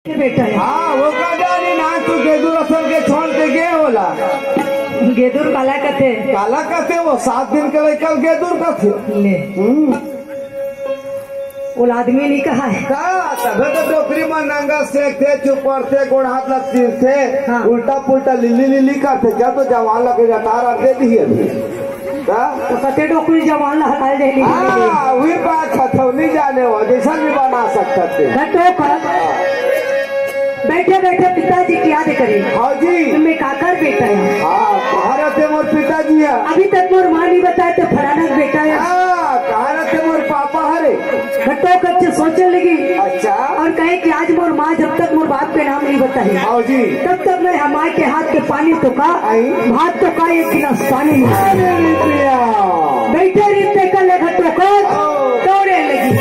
बेटा है। हाँ वो का जानी ना तू गेदूर असल के छोड़ के गे होला। गेदूर काला कथे काला कथे वो 7 दिन के लिए कल गेदूर कथे ले वो आदमी नहीं कहा है का तबे तो डोकरी में नंगा सेकते चुप पड़ते गोड़ हाथ लगती थे। हाँ। उल्टा पुल्टा लिल्ली लिल्ली करते क्या तो जवान लगे जटारा दे दिए का तो कते डोकरी जवान हटाए दे हाँ वही बात खतौनी जाने हो जैसा भी बना सकते थे। बैठे बैठे पिताजी की याद करे। हाँ जी तुम्हें काकर बेटा है। हाँ कहाँ रहते मोर पिताजी है। अभी तक मोर माँ नहीं बताए तो फलाना बेटा है। हाँ कहाँ रहते मोर पापा हरे। घटो कच्चे सोचने लगी अच्छा और कहे कि आज मोर माँ जब तक मोर बाप के नाम नहीं बताई हाँ जी तब तक मैं हमारे के हाथ के पानी तो का भात तो का एक गिलास पानी नहीं। अरे प्रिया बैठे रहते कल घटो को दौड़े लगी।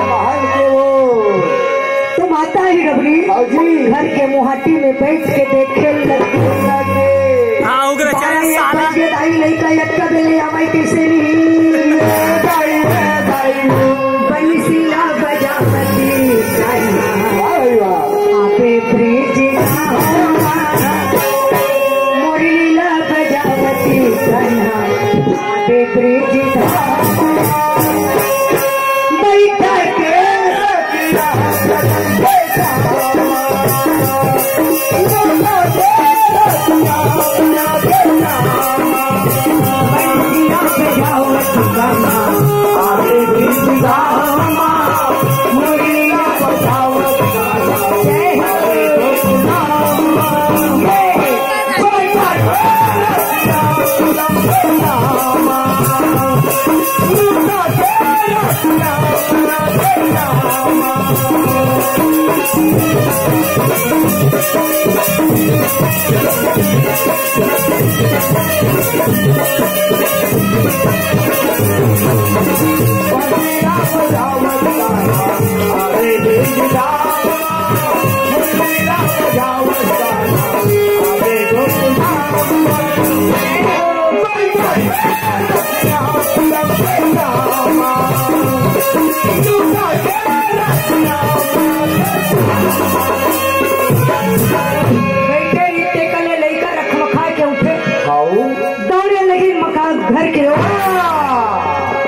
महल के वो तो माता ही रबड़ी हाँ जी घर के मुहाटी में बैठ के देखे लगी। हाँ उग्र चाय साला दाई नहीं का यक्का बेले हमारी कैसे नहीं बंसीला बजावती आपे ब्रिज मुरलीला बजावती आपे ब्रिज बैठा के घर के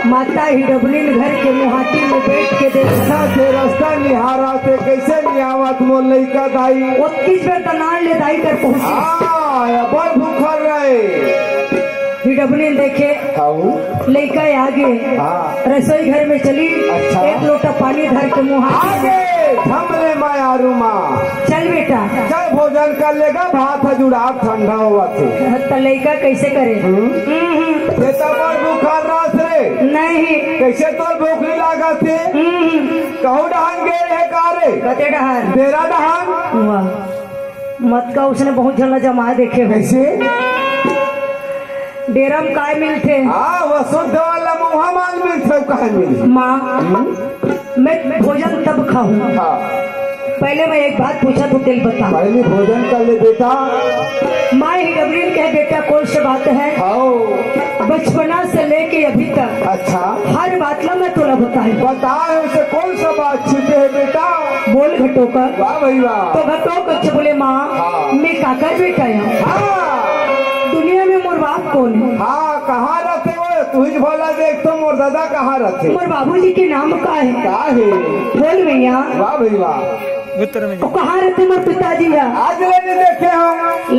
माता ही डबली घर के मुहाटी में बैठ के देखा से रास्ता निहारा से कैसे नियावत मोर लइका दाई 21 में तनार ले दाई कर पहुंची। हाँ बड़ भूखल रहे डबली देखे लइका आगे रसोई घर में चली। अच्छा। एक लोटा पानी धर के मुहाटी आगे थमले माया रूमा चल बेटा चल भोजन कर लेगा भात जुड़ा ठंडा हुआ थे तो लइका कैसे करे। ये तो बड़ भूखल रात रे नहीं कैसे तो भूख नहीं लगा थे कहूँ डहान गे रहे कारे कते डहार तेरा डहान वाह मत का उसने बहुत जला जमा देखे हुए। कैसे डेरा में काय मिलते हाँ वो शुद्ध वाला मुहा मांग मिलते कहा मिली माँ मैं भोजन तब खाऊं। हाँ पहले मैं एक बात पूछा तो दिल बता। पहले भोजन कर ले बेटा। माँ ही डबरीन कहे बेटा कौन सी बात है। बचपना से लेके अभी तक अच्छा हर बात ला मैं तुला बताई बता उसे कौन सा बात छिपे है बेटा। बोल घटो का वाह भाई वाह। तो घटो कच्चे बोले माँ मैं काकर बेटा हूँ। हाँ दुनिया में मोर बाप कौन है। हाँ कहाँ रहते हो तू ही भोला देख तो मोर दादा कहाँ रहते। मोर बाबूजी के नाम का है बोल भैया। वाह भाई वाह। उत्तर में कहाँ रहते मोर पिताजी। आज नहीं देखे हम।